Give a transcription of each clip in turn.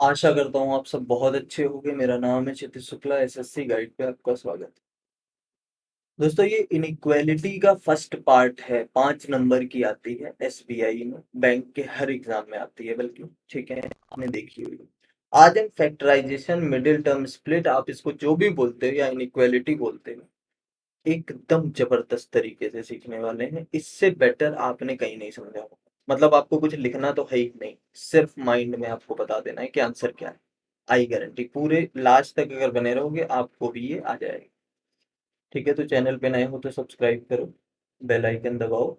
आशा करता हूँ आप सब बहुत अच्छे होंगे। मेरा नाम है क्षितिज शुक्ला, एसएससी गाइड पे आपका स्वागत है। दोस्तों, ये इनइक्वालिटी का फर्स्ट पार्ट है, 5 नंबर की आती है एसबीआई में, बैंक के हर एग्जाम में आती है बल्कि, ठीक है, आपने देखी हुई। आज हम फैक्टराइजेशन, मिडिल टर्म स्प्लिट, आप इसको जो भी बोलते हो या इनइक्वालिटी बोलते हो, एकदम जबरदस्त तरीके से सीखने वाले हैं। इससे बेटर आपने कहीं नहीं समझा होगा। मतलब आपको कुछ लिखना तो है ही नहीं, सिर्फ माइंड में आपको बता देना है कि आंसर क्या है। आई गारंटी, पूरे लास्ट तक अगर बने रहोगे आपको भी ये आ जाएगा। ठीक है, तो चैनल पे नए हो तो सब्सक्राइब करो, बेल आइकन दबाओ।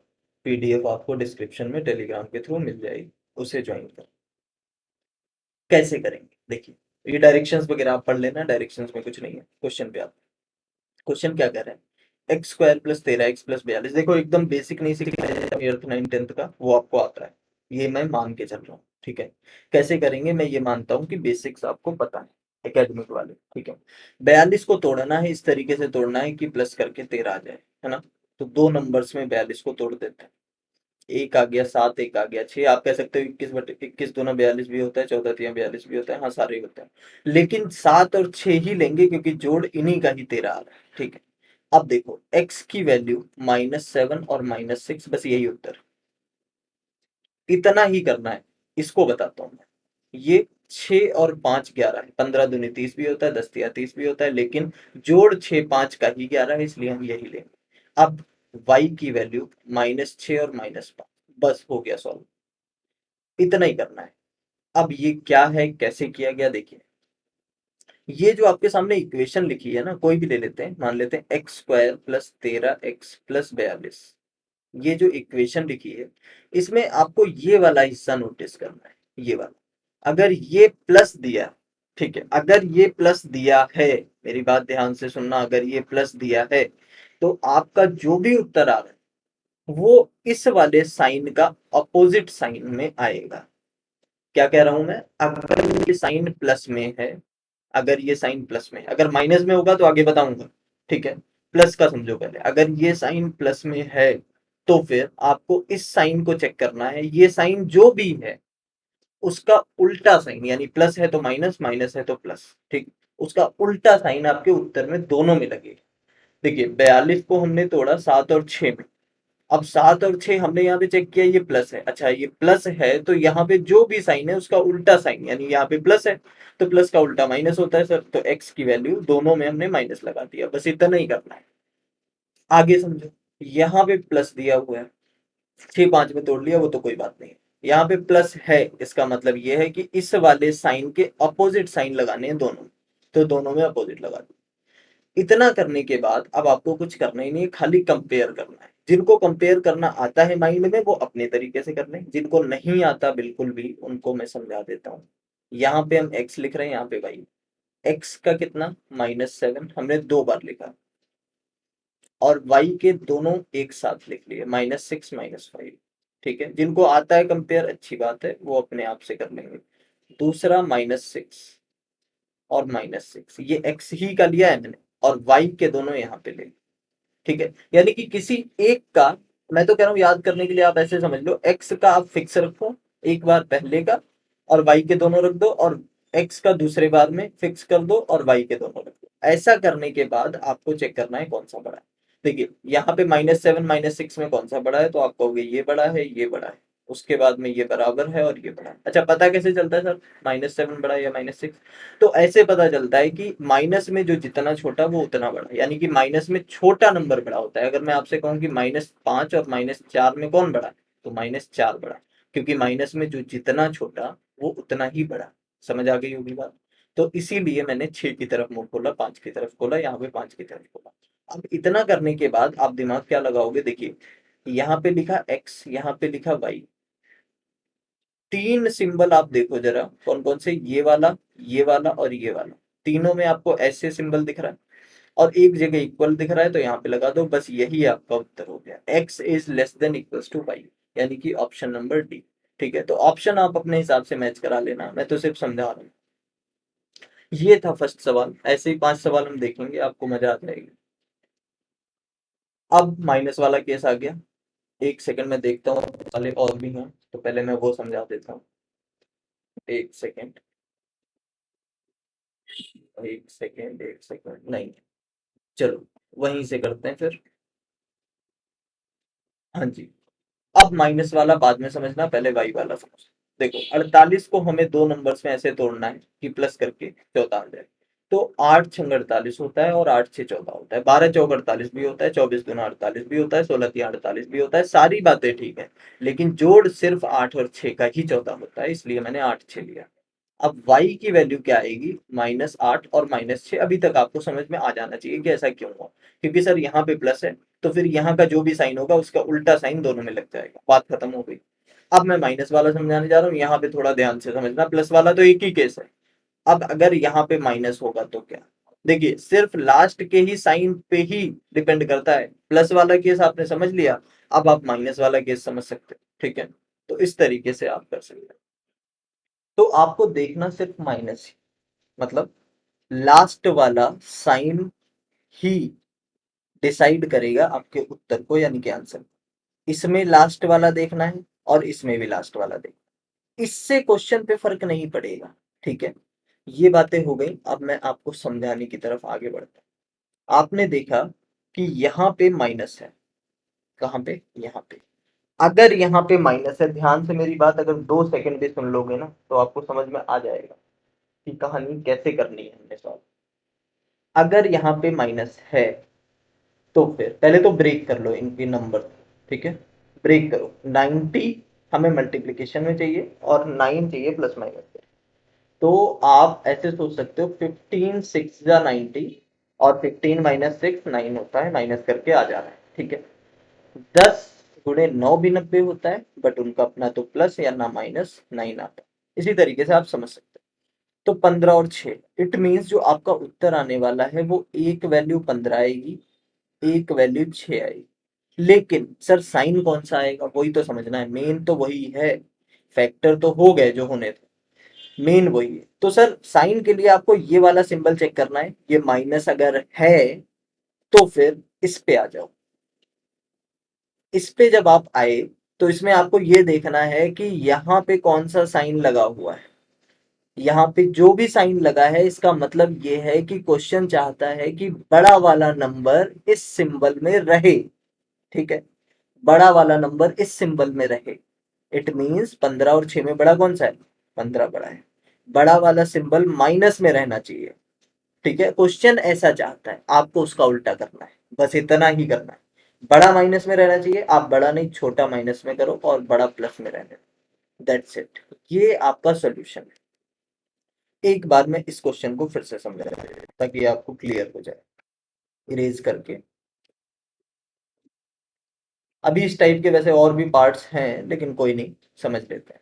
पीडीएफ आपको डिस्क्रिप्शन में टेलीग्राम के थ्रू मिल जाएगी, उसे ज्वाइन करो। कैसे करेंगे देखिए, ये डायरेक्शंस वगैरह आप पढ़ लेना, डायरेक्शंस में कुछ नहीं है। क्वेश्चन पे आप, क्वेश्चन क्या कर रहे हैं, x square plus 13x plus 42। देखो एकदम बेसिक नहीं सीख रहे, 9th 10th का वो आपको आता है, ये मैं मान के चल रहा हूँ। ठीक है, कैसे करेंगे मैं ये मानता हूँ कि बेसिक्स आपको पता है, एकेडमिक वाले। ठीक है, 42 को तोड़ना है, इस तरीके से तोड़ना है कि प्लस करके 13 आ जाए, है ना। तो दो नंबर्स में 42 को तोड़ देते हैं। एक आ गया 7, एक आ गया 6। आप कह सकते हो 21 बटे 21 दूना 42 भी होता है, 14 तिया 42 भी होता है, हाँ सारे ही होते हैं। लेकिन 7 और 6 ही लेंगे क्योंकि जोड़ इन्हीं का ही 13 आ रहा है। ठीक है, अब देखो x की वैल्यू -7 और -6, बस यही उत्तर, इतना ही करना है। इसको बताता हूँ मैं, ये 6 और 5 11 है, 15 दूनी 30 भी होता है, 10 तिया 30 भी होता है, लेकिन जोड़ 6 5 का ही 11 है, इसलिए हम यही लेंगे। अब y की वैल्यू -6 और -5, बस हो गया सॉल्व, इतना ही करना है। अब ये क्या है, कैसे किया गया देखिए, ये जो आपके सामने इक्वेशन लिखी है ना, कोई भी ले लेते हैं, मान लेते हैं x square plus 13x plus 42, ये जो इक्वेशन लिखी है, इसमें आपको ये वाला हिस्सा नोटिस करना है, ये वाला। अगर ये प्लस दिया, ठीक है, अगर ये प्लस दिया है, मेरी बात ध्यान से सुनना, अगर ये प्लस दिया है तो आपका जो भी उत्तर आ रहा है वो इस वाले साइन का अपोजिट साइन में आएगा। क्या कह रहा हूं मैं, अगर ये साइन प्लस में है, अगर ये साइन प्लस में है, अगर माइनस में होगा तो आगे बताऊंगा। ठीक है, प्लस का समझो पहले, अगर ये साइन प्लस में है तो फिर आपको इस साइन को चेक करना है, ये साइन जो भी है उसका उल्टा साइन, यानी प्लस है तो माइनस, माइनस है तो प्लस, ठीक, उसका उल्टा साइन आपके उत्तर में दोनों में लगेगा। देखिए 42 को हमने तोड़ा 7 और 6 में, अब 7 और 6 हमने यहाँ पे चेक किया, ये प्लस है, अच्छा ये प्लस है तो यहाँ पे जो भी साइन है उसका उल्टा साइन, यानी यहाँ पे प्लस है तो प्लस का उल्टा माइनस होता है सर, तो एक्स की वैल्यू दोनों में हमने माइनस लगा दिया, बस इतना ही करना है। आगे समझो, यहाँ पे प्लस दिया हुआ है, 6 5 में तोड़ लिया वो तो कोई बात नहीं है, यहाँ पे प्लस है, इसका मतलब ये है कि इस वाले साइन के अपोजिट साइन लगाने हैं दोनों, तो दोनों में अपोजिट लगा दिया। इतना करने के बाद अब आपको कुछ करना ही नहीं है, खाली कंपेयर करना है। जिनको कंपेयर करना आता है माइंड में वो अपने तरीके से कर लें, जिनको नहीं आता बिल्कुल भी उनको मैं समझा देता हूँ। यहाँ पे हम x लिख रहे हैं, यहाँ पे y, x का कितना -7 हमने 2 बार लिखा, और y के दोनों एक साथ लिख लिए, -6 -5। ठीक है, जिनको आता है कंपेयर अच्छी बात है, वो अपने आप से कर लेंगे। दूसरा -6 और -6, ये x ही का लिया है मैंने, और y के दोनों यहाँ पे ले। ठीक है, यानी कि किसी एक का, मैं तो कह रहा हूँ याद करने के लिए आप ऐसे समझ लो, एक्स का आप फिक्स रखो एक बार पहले का, और वाई के दोनों रख दो, और एक्स का दूसरे बार में फिक्स कर दो और वाई के दोनों रख दो। ऐसा करने के बाद आपको चेक करना है कौन सा बड़ा है। देखिए यहाँ पे -7 -6 में कौन सा बड़ा है, तो आप कहोगे ये बड़ा है, ये बड़ा है, उसके बाद में ये बराबर है और ये बड़ा है। अच्छा पता कैसे चलता है सर, -7 बड़ा है या -6, तो ऐसे पता चलता है कि माइनस में जो जितना छोटा वो उतना बड़ा, यानी कि माइनस में छोटा नंबर बड़ा होता है। अगर मैं आपसे कहूँ कि -5 और -4 में कौन बड़ा है, तो -4 बड़ा, क्योंकि माइनस में जो जितना छोटा वो उतना ही बड़ा। समझ आ गई होगी बात। तो इसीलिए मैंने 6 की तरफ मुंह खोला, 5 की तरफ खोला, यहाँ पे 5 की तरफ खोला। अब इतना करने के बाद आप दिमाग क्या लगाओगे, देखिए यहाँ पे लिखा x, यहाँ पे लिखा y, तीन सिंबल आप देखो जरा कौन कौन से, ये वाला और ये वाला, तीनों में आपको ऐसे सिंबल दिख रहा है, और एक जगह इक्वल दिख रहा है, तो यहाँ पे लगा दो, बस यही आपका उत्तर हो गया, x is less than equals to y, यानी कि ऑप्शन नंबर डी। ठीक है, तो ऑप्शन आप अपने हिसाब से मैच करा लेना, मैं तो सिर्फ समझा रहा हूँ। ये था फर्स्ट सवाल, ऐसे ही 5 सवाल हम देखेंगे, आपको मजा आ जाएगी। अब माइनस वाला केस आ गया, एक सेकंड में देखता हूँ वाले और भी हैं, तो पहले मैं वो समझा देता हूँ, एक सेकंड। एक सेकेंड नहीं, चलो वहीं से करते हैं फिर। हाँ जी, अब माइनस वाला बाद में समझना, पहले वाई वाला समझ। देखो 48 को हमें दो नंबर्स में ऐसे तोड़ना है कि प्लस करके 14 आ जाए। तो 8 छंग 48 होता है और 8 6 14 होता है, 12 चौक 48 भी होता है, 24 दूना 48 भी होता है, 16 तिया 48 भी होता है, सारी बातें ठीक है। लेकिन जोड़ सिर्फ 8 और 6 का ही 14 होता है, इसलिए मैंने 8 6 लिया। अब y की वैल्यू क्या आएगी, -8 और -6। अभी तक आपको समझ में आ जाना चाहिए कि ऐसा क्यों हुआ, क्योंकि सर यहाँ पे प्लस है, तो फिर यहाँ का जो भी साइन होगा उसका उल्टा साइन दोनों में लग जाएगा, बात खत्म हो गई। अब मैं माइनस वाला समझाने जा रहा हूँ, यहाँ पे थोड़ा ध्यान से समझना, प्लस वाला तो एक ही केस है। अब अगर यहाँ पे माइनस होगा तो क्या, देखिए सिर्फ लास्ट के ही साइन पे ही डिपेंड करता है। प्लस वाला केस आपने समझ लिया, अब आप माइनस वाला केस समझ सकते हैं, ठीक है। तो इस तरीके से आप कर सकते हैं। तो आपको देखना सिर्फ माइनस ही, मतलब लास्ट वाला साइन ही डिसाइड करेगा आपके उत्तर को, यानी कि आंसर। इसमें लास्ट वाला देखना है और इसमें भी लास्ट वाला देखना, इससे क्वेश्चन पे फर्क नहीं पड़ेगा, ठीक है। ये बातें हो गई, अब मैं आपको समझाने की तरफ आगे बढ़ता हूँ। आपने देखा कि यहाँ पे माइनस है, कहाँ पे, यहाँ पे। अगर यहाँ पे माइनस है, ध्यान से मेरी बात अगर 2 सेकंड भी सुन लोगे ना तो आपको समझ में आ जाएगा कि कहानी कैसे करनी है हमने सॉल्व। अगर यहाँ पे माइनस है तो फिर पहले तो ब्रेक कर लो इनके नंबर, ठीक है। ब्रेक करो, 90 हमें मल्टीप्लीकेशन में चाहिए और 9 चाहिए प्लस माइनस में। तो आप ऐसे सोच सकते हो 15 6 जा 90, और 15 -6 9 होता है, माइनस करके आ जा रहा है, ठीक है। 10 गुणे 9 भी 90 होता है, बट उनका अपना तो प्लस या ना माइनस 9 आता है। इसी तरीके से आप समझ सकते हो। तो 15 और 6, इट मीन्स जो आपका उत्तर आने वाला है वो एक वैल्यू 15 आएगी, एक वैल्यू 6 आएगी। लेकिन सर साइन कौन सा आएगा, वही तो समझना है, मेन तो वही है। फैक्टर तो हो गए जो होने थे, मेन वही है। तो सर साइन के लिए आपको ये वाला सिंबल चेक करना है, ये माइनस अगर है तो फिर इस पे आ जाओ। इस पे जब आप आए तो इसमें आपको ये देखना है कि यहाँ पे कौन सा साइन लगा हुआ है। यहाँ पे जो भी साइन लगा है इसका मतलब ये है कि क्वेश्चन चाहता है कि बड़ा वाला नंबर इस सिंबल में रहे, ठीक है। बड़ा वाला नंबर इस सिंबल में रहे, इट मीन्स 15 और 6 में बड़ा कौन सा है, 15 बड़ा है। बड़ा वाला सिंबल माइनस में रहना चाहिए, ठीक है। क्वेश्चन ऐसा चाहता है, आपको उसका उल्टा करना है, बस इतना ही करना है। बड़ा माइनस में रहना चाहिए, आप बड़ा नहीं छोटा माइनस में करो और बड़ा प्लस में रहने दो, दैट्स इट। ये आपका सोल्यूशन है। एक बार मैं इस क्वेश्चन को फिर से समझा ताकि आपको क्लियर हो जाए, इरेज करके। अभी इस टाइप के वैसे और भी पार्ट्स हैं लेकिन कोई नहीं, समझ लेते हैं।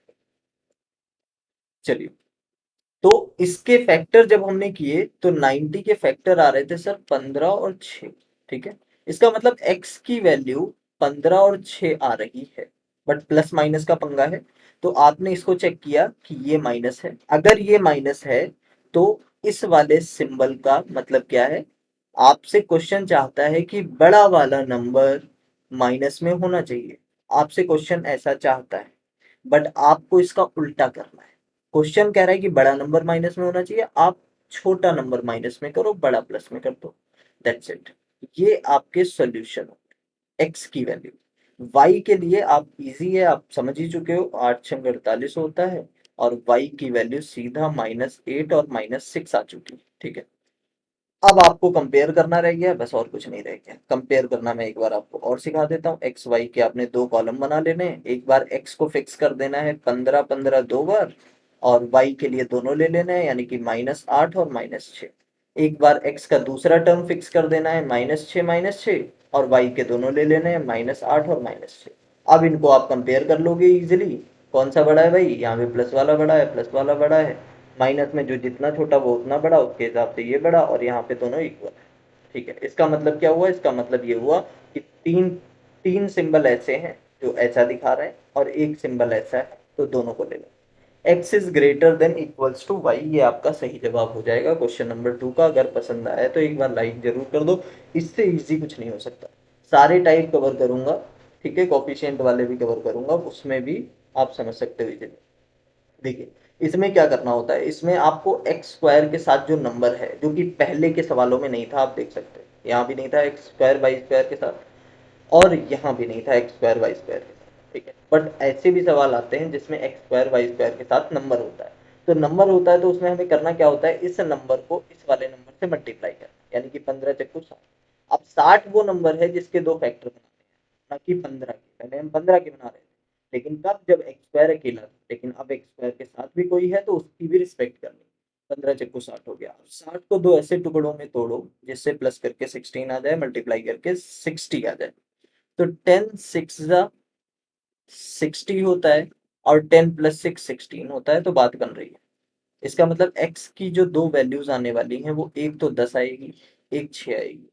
चलिए, तो इसके फैक्टर जब हमने किए तो 90 के फैक्टर आ रहे थे सर 15 और 6, ठीक है। इसका मतलब x की वैल्यू 15 और 6 आ रही है, बट प्लस माइनस का पंगा है। तो आपने इसको चेक किया कि ये माइनस है, अगर ये माइनस है तो इस वाले सिंबल का मतलब क्या है, आपसे क्वेश्चन चाहता है कि बड़ा वाला नंबर माइनस में होना चाहिए। आपसे क्वेश्चन ऐसा चाहता है, बट आपको इसका उल्टा करना है। क्वेश्चन कह रहा है कि बड़ा नंबर माइनस में होना चाहिए, आप छोटा नंबर माइनस में करो, बड़ा प्लस में कर दो, दैट्स इट। ये आपके सॉल्यूशन हो, एक्स की वैल्यू। वाई के लिए आप इजी है, आप समझ ही चुके हो, 8 6 48 होता है, और वाई की वैल्यू सीधा -8 और -6 आ चुकी है, ठीक है। अब आपको कंपेयर करना रह गया, बस और कुछ नहीं रह गया। कंपेयर करना मैं एक बार आपको और सिखा देता हूँ। एक्स वाई के आपने दो कॉलम बना लेने हैं, एक बार एक्स को फिक्स कर देना है 15 15 दो बार, और वाई के लिए दोनों ले लेना है, यानी कि -8 और -6। एक बार एक्स का दूसरा टर्म फिक्स कर देना है -6 -6, और वाई के दोनों ले लेने हैं -8 और -6। अब इनको आप कंपेयर कर लोगे इजिली, कौन सा बड़ा है भाई, यहाँ पे प्लस वाला बड़ा है, प्लस वाला बड़ा है, माइनस में जो जितना छोटा वो उतना बड़ा, उसके हिसाब से ये बड़ा, और यहाँ पे दोनों इक्वल है, ठीक है। इसका मतलब क्या हुआ, इसका मतलब ये हुआ कि तीन तीन सिंबल ऐसे हैं जो ऐसा दिखा रहे हैं और एक सिंबल ऐसा है, तो दोनों को ले लो। X is greater than equals to Y, ये आपका सही जवाब हो जाएगा क्वेश्चन नंबर 2 का। अगर पसंद आया तो एक बार लाइक जरूर कर दो, इससे इजी कुछ नहीं हो सकता। सारे टाइप कवर करूंगा, ठीक है, कोफिशिएंट वाले भी कवर करूंगा, उसमें भी आप समझ सकते हो इजीली। देखिए, इसमें क्या करना होता है, इसमें आपको एक्स स्क्वायर के साथ जो नंबर है, जो कि पहले के सवालों में नहीं था, आप देख सकते हैं यहाँ भी नहीं था एक्स स्क्वायर वाई स्क्वायर के साथ, और यहाँ भी नहीं था एक्स स्क्वायर वाई स्क्वायर के साथ, ठीक है। बट ऐसे भी सवाल आते हैं जिसमें एक्स स्क्वायर वाई स्क्वायर के साथ नंबर होता है। तो नंबर होता है तो उसमें हमें करना क्या होता है, इस नंबर को इस वाले नंबर से मल्टीप्लाई करना, यानी कि 15 चक्कू 60। अब 60 वो नंबर है जिसके दो फैक्टर बनाते हैं, ना कि 15 के। पहले हम 15 के बना रहे थे, लेकिन कब, जब एक्स स्क्वायर अकेला था। लेकिन अब एक्स स्क्वायर के साथ भी कोई है तो उसकी भी रिस्पेक्ट करनी। 15 चक्कू 60 हो गया। 60 को दो ऐसे टुकड़ों में तोड़ो जिससे प्लस करके 16 आ जाए, मल्टीप्लाई करके 60 आ जाए। तो 10 सिक्स जा 60 होता है, और 10 प्लस 6 16 होता है, तो बात बन रही है। इसका मतलब x की जो दो वैल्यूज आने वाली हैं, वो एक तो 10 आएगी, एक 6 आएगी,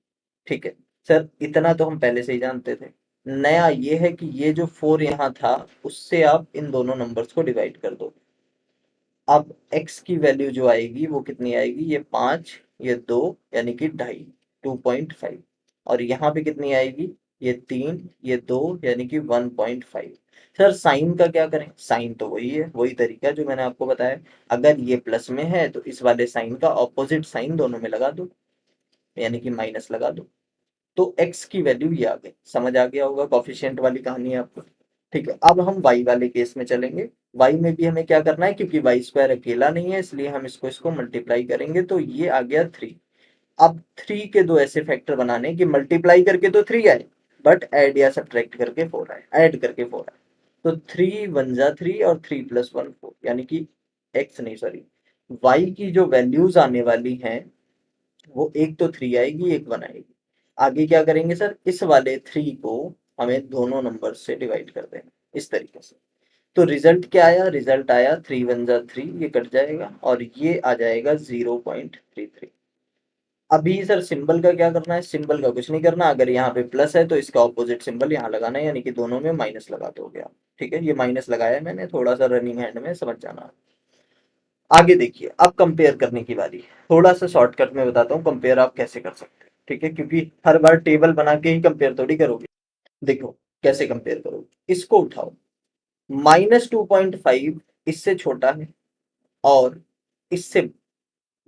ठीक है। सर इतना तो हम पहले से ही जानते थे। नया ये है कि ये जो 4 यहाँ था, उससे आप इन दोनों नंबर्स को डिवाइड कर दो। अब x की वैल्यू जो आएगी वो कितनी आएगी, ये 5, ये 2, यानी कि 2.5, 2.5। और यहाँ पे कितनी आएगी, ये 3, ये 2, यानी कि 1.5। सर साइन का क्या करें, साइन तो वही है, वही तरीका जो मैंने आपको बताया। अगर ये प्लस में है तो इस वाले साइन का ऑपोजिट साइन दोनों में लगा दो, यानी कि माइनस लगा दो। तो x की वैल्यू ये आ गई, समझ आ गया होगा कॉफिशिएंट वाली कहानी आपको। ठीक है, अब हम y वाले केस में चलेंगे। y में भी हमें क्या करना है, क्योंकि वाई स्क्वायर अकेला नहीं है, इसलिए हम इसको इसको मल्टीप्लाई करेंगे, तो ये आ गया 3। अब 3 के दो ऐसे फैक्टर बनाने कि मल्टीप्लाई करके तो 3 आए, बट ऐड या सब्ट्रैक्ट करके 4 आए, ऐड करके 4 आए। तो 3 वन जा 3, और 3 प्लस 1 4, यानी कि x नहीं, सॉरी, y की जो वैल्यूज आने वाली हैं, वो एक तो 3 आएगी, एक 1 आएगी। आगे क्या करेंगे सर, इस वाले 3 को हमें दोनों नंबर से डिवाइड कर देंगे, इस तरीके से। तो रिजल्ट क्या आया, रिजल्ट आया 3 वन जा 3, ये कट जाएगा, और ये आ जाएगा 0.33। अभी सर सिंबल का क्या करना है, सिंबल का कुछ नहीं करना। अगर यहाँ पे प्लस है तो इसका ऑपोजिट सिंबल यहाँ लगाना है, यानी कि दोनों में माइनस लगा दोगे आप। ठीक है, ये माइनस लगाया है मैंने, थोड़ा सा रनिंग हैंड में, समझ जाना। आगे देखिए, अब कंपेयर करने की बारी है। थोड़ा सा शॉर्टकट में बताता हूँ कंपेयर आप कैसे कर सकते हैं, ठीक है, क्योंकि हर बार टेबल बना के ही कंपेयर थोड़ी करोगे। देखो कैसे कंपेयर करोगे, इसको उठाओ, -2.5 इससे छोटा है, और इससे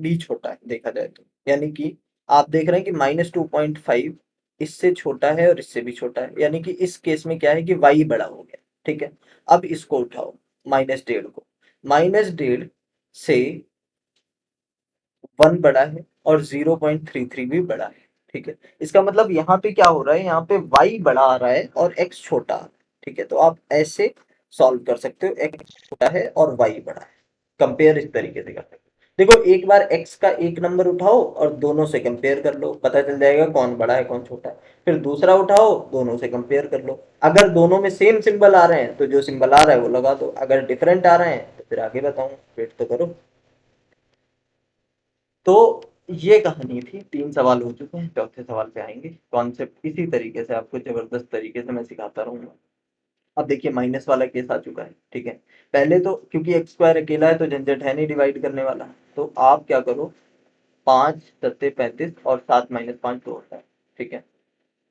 भी छोटा है देखा जाए तो, यानी कि आप देख रहे हैं कि -2.5 इससे छोटा है और इससे भी छोटा है, यानी कि इस केस में क्या है कि y बड़ा हो गया। ठीक है, अब इसको उठाओ, -1.5 को, -1.5 से 1 बड़ा है, और 0.33 भी बड़ा है। ठीक है, इसका मतलब यहाँ पे क्या हो रहा है, यहाँ पे y बड़ा आ रहा है और x छोटा आ रहा है। ठीक है, तो आप ऐसे सॉल्व कर सकते हो, x छोटा है और y बड़ा है, कंपेयर इस तरीके से कर सकते हो। देखो एक बार x का एक नंबर उठाओ और दोनों से कंपेयर कर लो, पता चल जाएगा कौन बड़ा है कौन छोटा है। फिर दूसरा उठाओ, दोनों से कंपेयर कर लो, अगर दोनों में सेम सिंबल आ रहे हैं तो जो सिंबल आ रहा है वो लगा दो, अगर डिफरेंट आ रहे हैं तो फिर आगे बताऊँ, वेट तो करो। तो ये कहानी थी, 3 सवाल हो चुके हैं, चौथे सवाल पे आएंगे। कॉन्सेप्ट इसी तरीके से आपको जबरदस्त तरीके से मैं सिखाता रहूंगा। अब देखिए माइनस वाला केस आ चुका है, ठीक है। पहले तो क्योंकि एक्स स्क्वायर अकेला है तो झंझट है नहीं डिवाइड करने वाला, तो आप क्या करो, 5 सत्ते 35, और 7 - 5 2 होता है, ठीक है।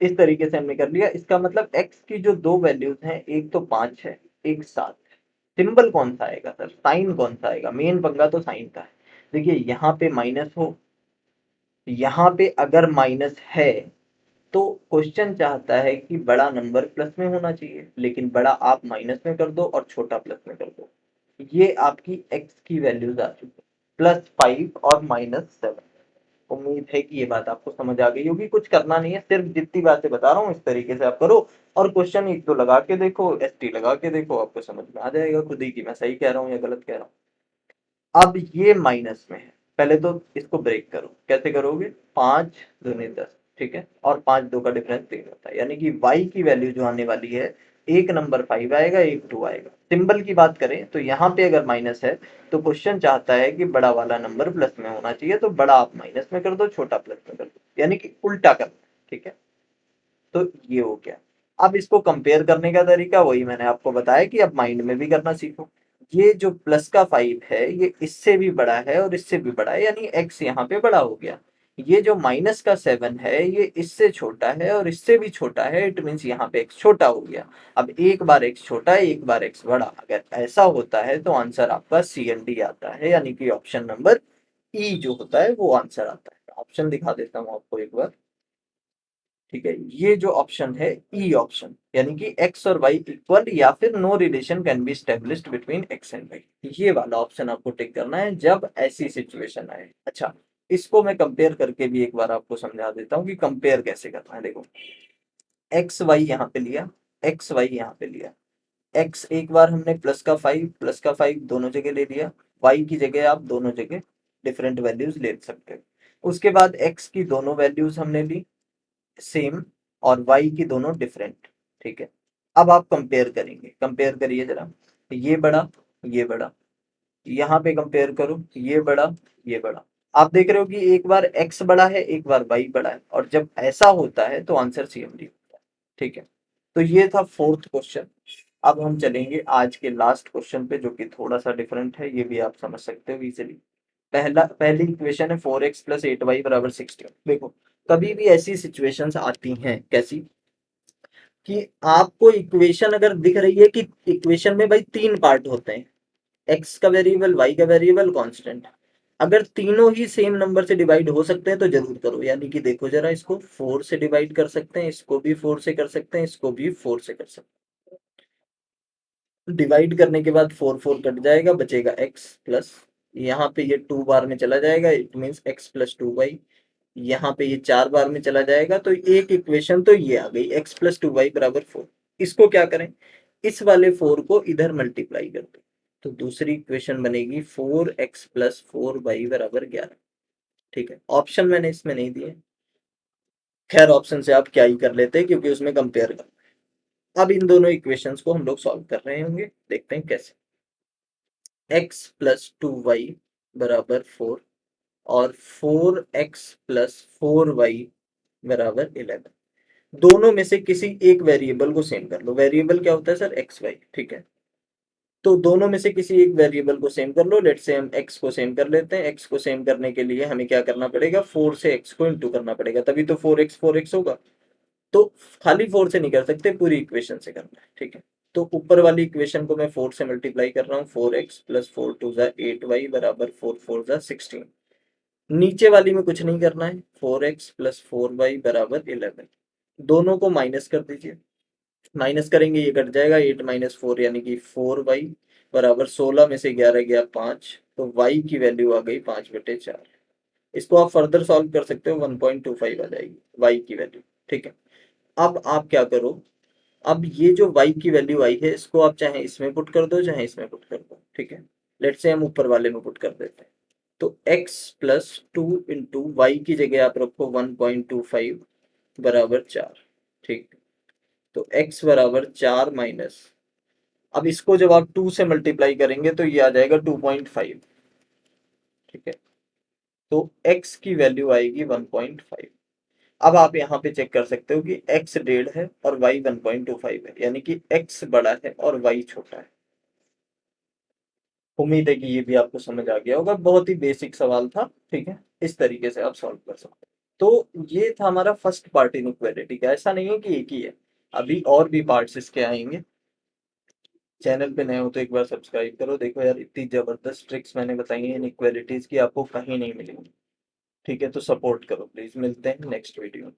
इस तरीके से हमने कर लिया। इसका मतलब एक्स की जो दो वैल्यूज हैं, एक तो 5 है, एक 7 है। सिंबल कौन सा आएगा सर, साइन कौन सा आएगा, मेन पंगा तो साइन का है। देखिए यहाँ पे माइनस हो, यहाँ पे अगर माइनस है तो क्वेश्चन चाहता है कि बड़ा नंबर प्लस में होना चाहिए, लेकिन बड़ा आप माइनस में कर दो और छोटा प्लस में कर दो। ये आपकी x की वैल्यूज आ चुकी है, +5 और -7। उम्मीद है कि ये बात आपको समझ आ गई होगी। कुछ करना नहीं है, सिर्फ जितनी बातें बता रहा हूँ इस तरीके से आप करो, और क्वेश्चन एक दो लगा के देखो, एसटी लगा के देखो, आपको समझ में आ जाएगा खुद ही कि मैं सही कह रहा हूँ या गलत कह रहा हूँ। अब ये माइनस में है, पहले तो इसको ब्रेक करो, कैसे करोगे, 5 दूनी 10, ठीक है, और 5 2 का डिफरेंस 3 होता है, यानी कि y की वैल्यू जो आने वाली है, एक नंबर 5 आएगा, एक 2 आएगा। सिंबल की बात करें तो यहाँ पे अगर माइनस है तो क्वेश्चन चाहता है कि बड़ा वाला नंबर प्लस में होना चाहिए, तो बड़ा आप माइनस में कर दो, छोटा प्लस में कर दो, यानी कि उल्टा कर, ठीक है। तो ये हो गया। अब इसको कंपेयर करने का तरीका वही मैंने आपको बताया कि अब माइंड में भी करना सीखो। ये जो प्लस का 5 है, ये इससे भी बड़ा है और इससे भी बड़ा है, यानी x यहाँ पे बड़ा हो गया। ये जो माइनस का 7 है ये इससे छोटा है और इससे भी छोटा है, इट मीन्स यहाँ पे x छोटा हो गया। अब एक बार x छोटा है, एक बार x बड़ा, अगर ऐसा होता है तो आंसर आपका सी एंड डी आता है, यानी कि ऑप्शन नंबर ई जो होता है वो आंसर आता है। ऑप्शन दिखा देता हूँ आपको एक बार, ठीक है। ये जो ऑप्शन है ई ऑप्शन, यानी कि x और y इक्वल या फिर no relation can be established between x and y, ये वाला ऑप्शन आपको टिक करना है जब ऐसी सिचुएशन आए। अच्छा, इसको मैं कंपेयर करके भी एक बार आपको समझा देता हूँ कि कंपेयर कैसे करना है। देखो, एक्स वाई यहाँ पे लिया, एक्स वाई यहाँ पे लिया, एक्स एक बार हमने प्लस का 5 दोनों जगह ले लिया, वाई की जगह आप दोनों जगह डिफरेंट वैल्यूज ले सकते हो। उसके बाद एक्स की दोनों वैल्यूज हमने ली सेम और y की दोनों डिफरेंट, ठीक है। अब आप कंपेयर करेंगे, कंपेयर करिए जरा, ये बड़ा, ये बड़ा, यहाँ पे कंपेयर करो, ये बड़ा, ये बड़ा। आप देख रहे हो कि एक बार x बड़ा है, एक बार y बड़ा है, और जब ऐसा होता है तो आंसर CMD होता है, ठीक है। तो ये था फोर्थ क्वेश्चन। अब हम चलेंगे आज के लास्ट क्वेश्चन पे, जो कि थोड़ा सा डिफरेंट है, ये भी आप समझ सकते हो इजीली। पहली इक्वेशन है 4x प्लस 8y बराबर 16। देखो, कभी भी ऐसी सिचुएशंस आती हैं कैसी, कि आपको इक्वेशन अगर दिख रही है कि इक्वेशन में भाई तीन पार्ट होते हैं, एक्स का वेरिएबल, वाई का वेरिएबल, कांस्टेंट। अगर तीनों ही सेम नंबर से डिवाइड हो सकते हैं तो जरूर करो, यानी कि देखो जरा, इसको 4 से डिवाइड कर सकते हैं, इसको भी 4 से कर सकते हैं, इसको भी 4 से कर सकते हैं। डिवाइड करने के बाद 4 4 कट जाएगा, बचेगा x प्लस, यहाँ पे ये 2 बार में चला जाएगा, it means x plus 2y। यहाँ पे ये 4 बार में चला जाएगा, तो एक इक्वेशन तो ये आ गई, x प्लस 2y बराबर 4। इसको क्या करें, इस वाले 4 को इधर मल्टीप्लाई कर दो, तो दूसरी इक्वेशन बनेगी 4x प्लस 4y बराबर 11, ठीक है। ऑप्शन मैंने इसमें नहीं दिए, खैर ऑप्शन से आप क्या ही कर लेते हैं क्योंकि उसमें कंपेयर कर। अब इन दोनों इक्वेशंस को हम लोग सॉल्व कर रहे होंगे, देखते हैं कैसे। x प्लस 2y बराबर 4 और 4x प्लस 4y बराबर 11। दोनों में से किसी एक वेरिएबल को सेम कर लो। वेरिएबल क्या होता है सर, एक्स वाई, ठीक है। तो दोनों में से किसी एक वेरिएबल को सेम कर लो। लेट्स से हम एक्स को सेम कर लेते हैं। एक्स को सेम करने के लिए हमें क्या करना पड़ेगा, 4 से एक्स को इंटू करना पड़ेगा, तभी तो 4x होगा। तो खाली 4 से नहीं कर सकते, पूरी इक्वेशन से करना है, ठीक है। तो ऊपर वाली इक्वेशन को मैं 4 से मल्टीप्लाई कर रहा हूँ, 4x प्लस 4 टू ज़ा 8y बराबर 4 4 ज़ा 16। नीचे वाली में कुछ नहीं करना है, 4x प्लस 4y बराबर 11। दोनों को माइनस कर दीजिए, माइनस करेंगे ये कट जाएगा, 8 माइनस 4 यानी कि 4y बराबर 16 में से 11 गया 5, तो y की वैल्यू आ गई 5/4। इसको आप फर्दर सॉल्व कर सकते हो, 1.25 आ जाएगी y की वैल्यू, ठीक है। अब आप क्या करो, अब ये जो y की वैल्यू आई है इसको आप चाहे इसमें पुट कर दो, चाहे इसमें पुट कर दो, ठीक है। लेट्स से हम ऊपर वाले में पुट कर देते हैं, तो x प्लस 2 इंटू वाई की जगह आप रखो 1.25 बराबर 4, ठीक। तो x बराबर 4 माइनस, अब इसको जब आप 2 से मल्टीप्लाई करेंगे तो ये आ जाएगा 2.5, ठीक है। तो x की वैल्यू आएगी 1.5। अब आप यहाँ पे चेक कर सकते हो कि x 1.5 है और y 1.25 है, यानी कि x बड़ा है और y छोटा है। उम्मीद है कि ये भी आपको समझ आ गया होगा, बहुत ही बेसिक सवाल था, ठीक है। इस तरीके से आप सॉल्व कर सकते हो। तो ये था हमारा फर्स्ट पार्ट इनइक्वालिटी का। ऐसा नहीं है कि एक ही है, अभी और भी पार्ट्स इसके आएंगे। चैनल पे नए हो तो एक बार सब्सक्राइब करो। देखो यार, इतनी जबरदस्त ट्रिक्स मैंने बताई हैं इनइक्वालिटीज की, आपको कहीं नहीं मिलेंगी, ठीक है। तो सपोर्ट करो प्लीज, मिलते हैं नेक्स्ट वीडियो में।